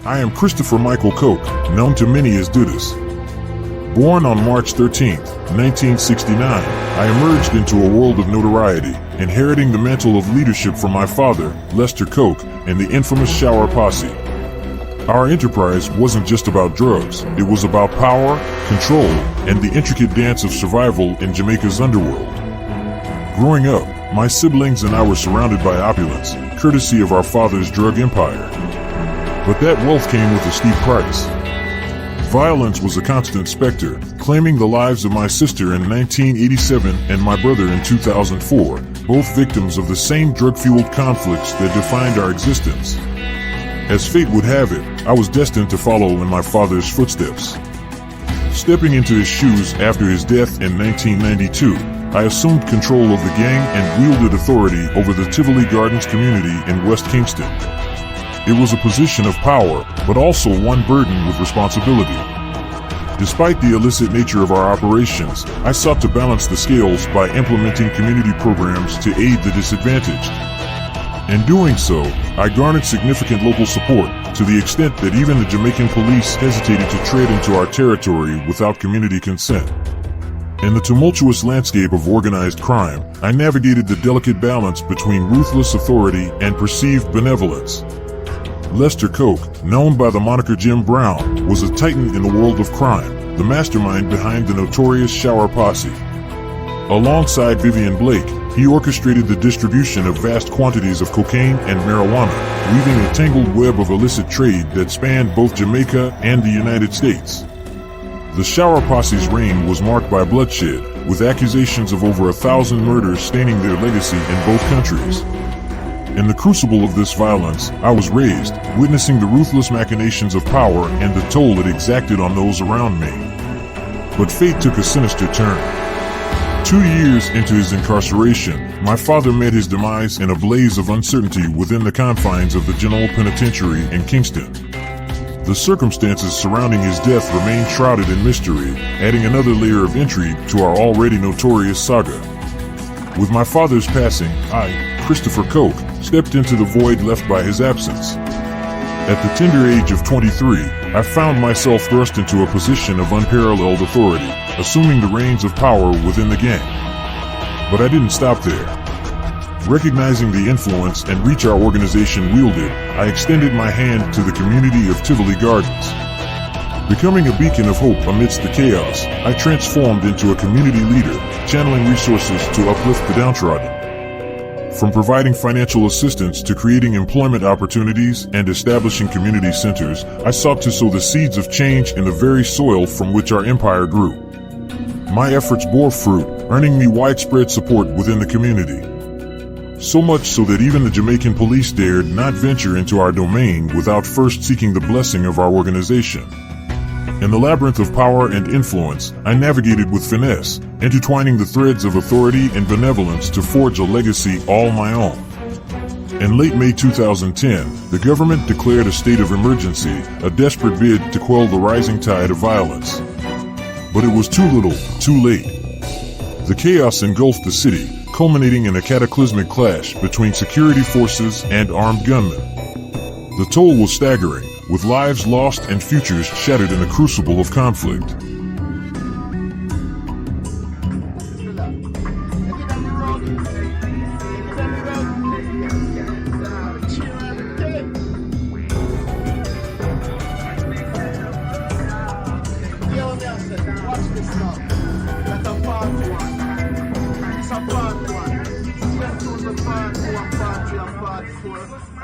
I am Christopher Michael Koch, known to many as DUDUS. Born on March 13, 1969, I emerged into a world of notoriety, inheriting the mantle of leadership from my father, Lester Koch, and the infamous Shower Posse. Our enterprise wasn't just about drugs, it was about power, control, and the intricate dance of survival in Jamaica's underworld. Growing up, my siblings and I were surrounded by opulence, courtesy of our father's drug empire. But that wealth came with a steep price. Violence was a constant specter, claiming the lives of my sister in 1987 and my brother in 2004, both victims of the same drug-fueled conflicts that defined our existence. As fate would have it, I was destined to follow in my father's footsteps. Stepping into his shoes after his death in 1992, I assumed control of the gang and wielded authority over the Tivoli Gardens community in West Kingston. It was a position of power, but also one burdened with responsibility. Despite the illicit nature of our operations, I sought to balance the scales by implementing community programs to aid the disadvantaged. In doing so, I garnered significant local support, to the extent that even the Jamaican police hesitated to tread into our territory without community consent. In the tumultuous landscape of organized crime, I navigated the delicate balance between ruthless authority and perceived benevolence. Lester Koch, known by the moniker Jim Brown, was a titan in the world of crime, the mastermind behind the notorious Shower Posse. Alongside Vivian Blake, he orchestrated the distribution of vast quantities of cocaine and marijuana, weaving a tangled web of illicit trade that spanned both Jamaica and the United States. The Shower Posse's reign was marked by bloodshed, with accusations of over 1,000 murders staining their legacy in both countries. In the crucible of this violence, I was raised, witnessing the ruthless machinations of power and the toll it exacted on those around me. But fate took a sinister turn. 2 years into his incarceration, my father met his demise in a blaze of uncertainty within the confines of the General Penitentiary in Kingston. The circumstances surrounding his death remain shrouded in mystery, adding another layer of intrigue to our already notorious saga. With my father's passing, I, Christopher Koch, stepped into the void left by his absence. At the tender age of 23, I found myself thrust into a position of unparalleled authority, assuming the reins of power within the gang. But I didn't stop there. Recognizing the influence and reach our organization wielded, I extended my hand to the community of Tivoli Gardens. Becoming a beacon of hope amidst the chaos, I transformed into a community leader, channeling resources to uplift the downtrodden. From providing financial assistance to creating employment opportunities and establishing community centers, I sought to sow the seeds of change in the very soil from which our empire grew. My efforts bore fruit, earning me widespread support within the community. So much so that even the Jamaican police dared not venture into our domain without first seeking the blessing of our organization. In the labyrinth of power and influence, I navigated with finesse, intertwining the threads of authority and benevolence to forge a legacy all my own. In late May 2010, the government declared a state of emergency, a desperate bid to quell the rising tide of violence. But it was too little, too late. The chaos engulfed the city, culminating in a cataclysmic clash between security forces and armed gunmen. The toll was staggering, with lives lost and futures shattered in the crucible of conflict.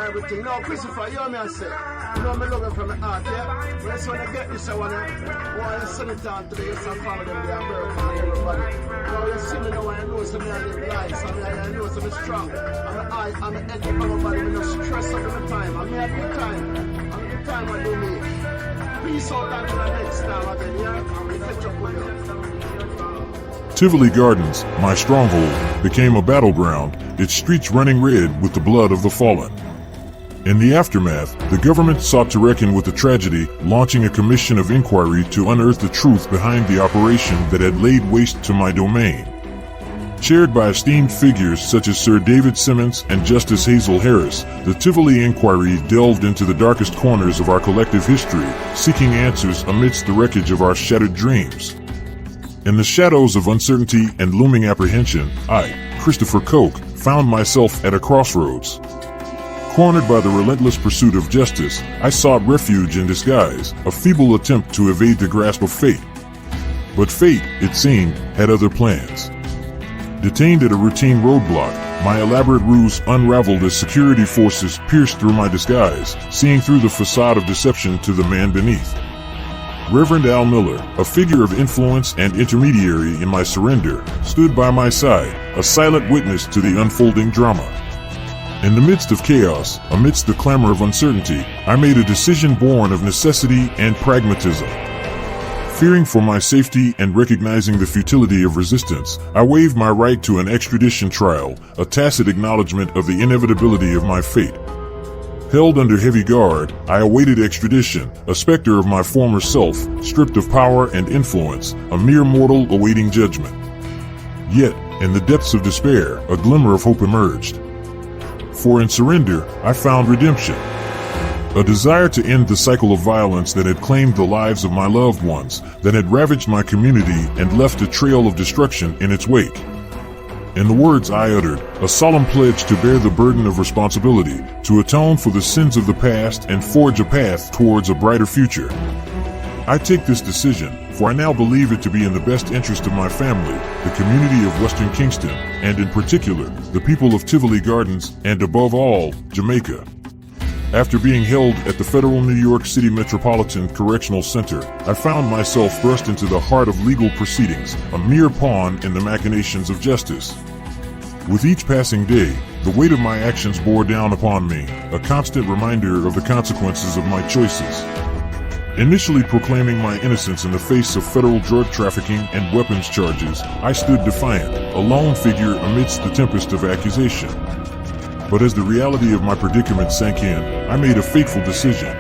Everything. No, Christopher, you know me I say. You know me love you from the heart, yeah? When I say when I get this, I wanna send it down today, you some family them there, America and everybody. Now you see me now and you know some me I live life, and I know some strong. I'm an head of my body, I'm not stressed all the time. I'm here good time. I'm good time I do me. Peace out until the next time again, yeah? I'm gonna catch up with you. Tivoli Gardens, my stronghold, became a battleground, its streets running red with the blood of the fallen. In the aftermath, the government sought to reckon with the tragedy, launching a commission of inquiry to unearth the truth behind the operation that had laid waste to my domain. Chaired by esteemed figures such as Sir David Simmons and Justice Hazel Harris, the Tivoli Inquiry delved into the darkest corners of our collective history, seeking answers amidst the wreckage of our shattered dreams. In the shadows of uncertainty and looming apprehension, I, Christopher Koch, found myself at a crossroads. Cornered by the relentless pursuit of justice, I sought refuge in disguise, a feeble attempt to evade the grasp of fate. But fate, it seemed, had other plans. Detained at a routine roadblock, my elaborate ruse unraveled as security forces pierced through my disguise, seeing through the facade of deception to the man beneath. Reverend Al Miller, a figure of influence and intermediary in my surrender, stood by my side, a silent witness to the unfolding drama. In the midst of chaos, amidst the clamor of uncertainty, I made a decision born of necessity and pragmatism. Fearing for my safety and recognizing the futility of resistance, I waived my right to an extradition trial, a tacit acknowledgement of the inevitability of my fate. Held under heavy guard, I awaited extradition, a specter of my former self, stripped of power and influence, a mere mortal awaiting judgment. Yet, in the depths of despair, a glimmer of hope emerged. For in surrender, I found redemption. A desire to end the cycle of violence that had claimed the lives of my loved ones, that had ravaged my community and left a trail of destruction in its wake. In the words I uttered, a solemn pledge to bear the burden of responsibility, to atone for the sins of the past and forge a path towards a brighter future. I take this decision, for I now believe it to be in the best interest of my family, the community of Western Kingston, and in particular, the people of Tivoli Gardens, and above all, Jamaica. After being held at the Federal New York City Metropolitan Correctional Center, I found myself thrust into the heart of legal proceedings, a mere pawn in the machinations of justice. With each passing day, the weight of my actions bore down upon me, a constant reminder of the consequences of my choices. Initially proclaiming my innocence in the face of federal drug trafficking and weapons charges, I stood defiant, a lone figure amidst the tempest of accusation. But as the reality of my predicament sank in, I made a fateful decision.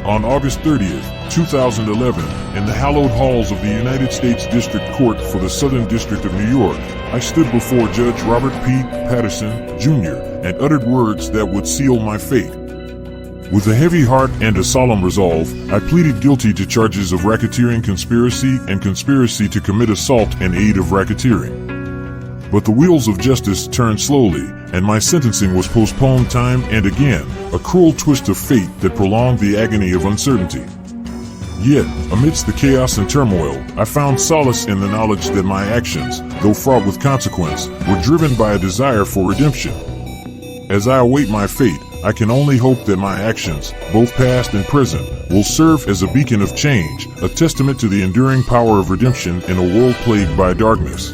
On August 30th, 2011, in the hallowed halls of the United States District Court for the Southern District of New York, I stood before Judge Robert P. Patterson, Jr., and uttered words that would seal my fate. With a heavy heart and a solemn resolve, I pleaded guilty to charges of racketeering conspiracy and conspiracy to commit assault in aid of racketeering. But the wheels of justice turned slowly, and my sentencing was postponed time and again, a cruel twist of fate that prolonged the agony of uncertainty. Yet, amidst the chaos and turmoil, I found solace in the knowledge that my actions, though fraught with consequence, were driven by a desire for redemption. As I await my fate, I can only hope that my actions, both past and present, will serve as a beacon of change, a testament to the enduring power of redemption in a world plagued by darkness.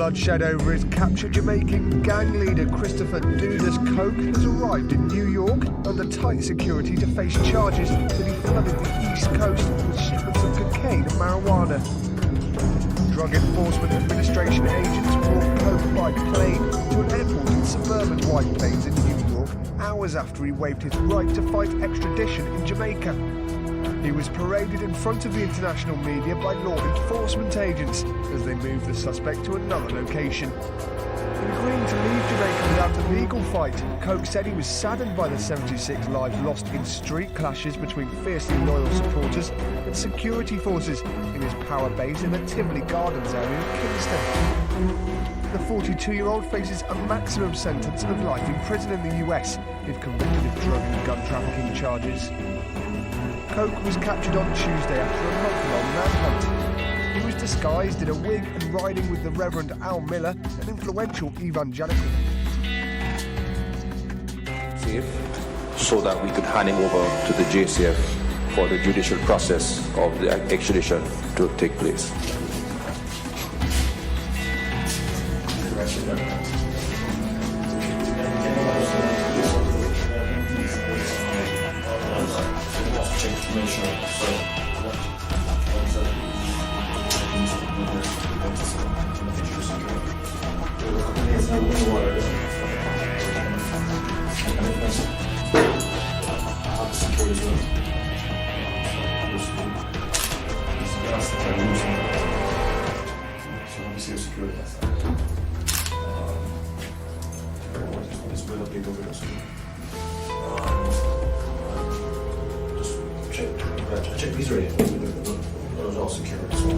Bloodshed over his captured Jamaican gang leader Christopher DUDUS Koch has arrived in New York under tight security to face charges that he flooded the East Coast with shipments of cocaine and marijuana. Drug Enforcement Administration agents brought Koch by plane to an airport in suburban White Plains in New York hours after he waived his right to fight extradition in Jamaica. He was paraded in front of the international media by law enforcement agents as they moved the suspect to another location. In agreeing to leave Jamaica without a legal fight, Koch said he was saddened by the 76 lives lost in street clashes between fiercely loyal supporters and security forces in his power base in the Tivoli Gardens area of Kingston. The 42-year-old faces a maximum sentence of life in prison in the US if convicted of drug and gun trafficking charges. Koch was captured on Tuesday after a month-long manhunt. He was disguised in a wig and riding with the Reverend Al Miller, an influential evangelical. So that we could hand him over to the JCF for the judicial process of the extradition to take place. obviously security last time. It's been a big over there, so just check these right. Those all secure. So. I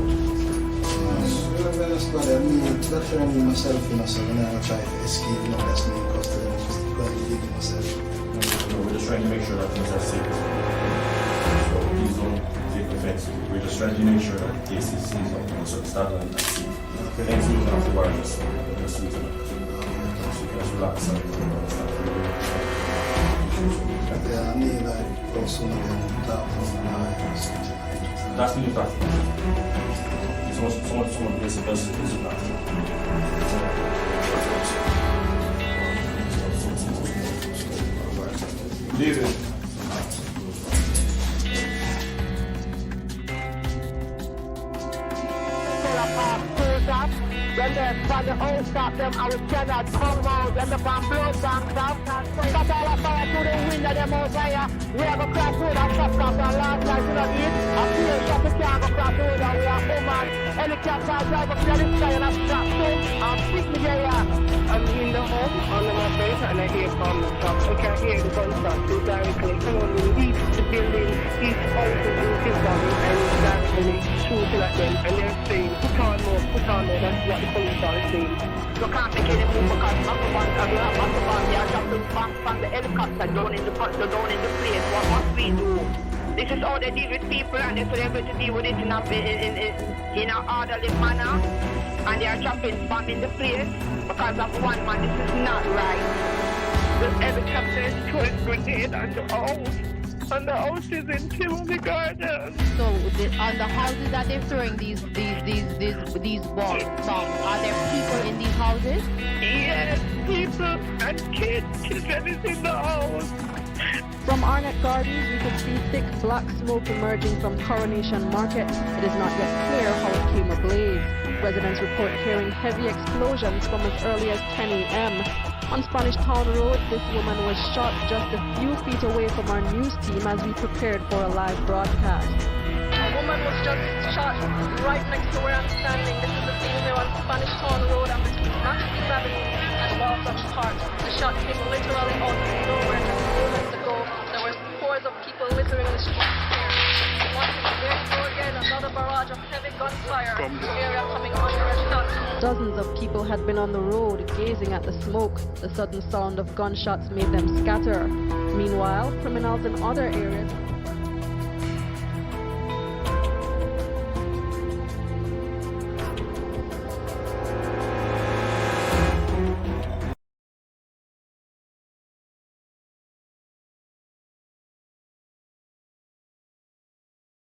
mean, that's for me myself, you know, so when I try to escape, you know, that's me in custody, I'm just going to leave myself. No, we're just trying to make sure that things are safe. So please don't take offense. We're just trying to make sure that the case is seized up and so start and safe. Okay. Thanks, we don't have to worry. Just sweeten up. So you guys relax and start really. Yeah, I need like go soon again, talk to my That's the new trafficking. Someone places does not. Leave it. When they find the old stop them, I will cannot come out and the bomb blows back stop. Cut all the fire to the window, them out fire. We have a crack road and shop crack and last night to the eat. I feel shop the car go crack road and we are woman. Helicopter drive up to the sky and I'm strapped to. I'm sick me there. I'm in the home, under my face, and I hear from the top. I can hear the gunshot. They directly someone will leave the building, each out to do his body, and directly shooting at them. And they're saying, put on more, that's what the police are saying. You can't make any move because Masterman, they are jumping back from the helicopter down in the place. What must we do? This is how they deal with people, and this is able to deal with it in an orderly manner. And they are dropping bomb in the place because of one man. This is not right. The helicopter is throwing grenade on the house, and the house is in Chale garden. So on the houses that they're throwing these bombs, are there people in these houses? Yes, people and kids. Children is in the house. From Arnett Gardens, we could see thick black smoke emerging from Coronation Market. It is not yet clear how it came ablaze. Residents report hearing heavy explosions from as early as 10 a.m. On Spanish Town Road, this woman was shot just a few feet away from our news team as we prepared for a live broadcast. A woman was just shot right next to where I'm standing. This is the scene here on Spanish Town Road and between Maxfield Avenue and Waltham Park. The shot came literally out of nowhere just moments ago. There were scores of people littering the streets here. There you go again, another barrage of heavy gunfire. The area coming under attack. Dozens of people had been on the road gazing at the smoke. The sudden sound of gunshots made them scatter. Meanwhile, criminals in other areas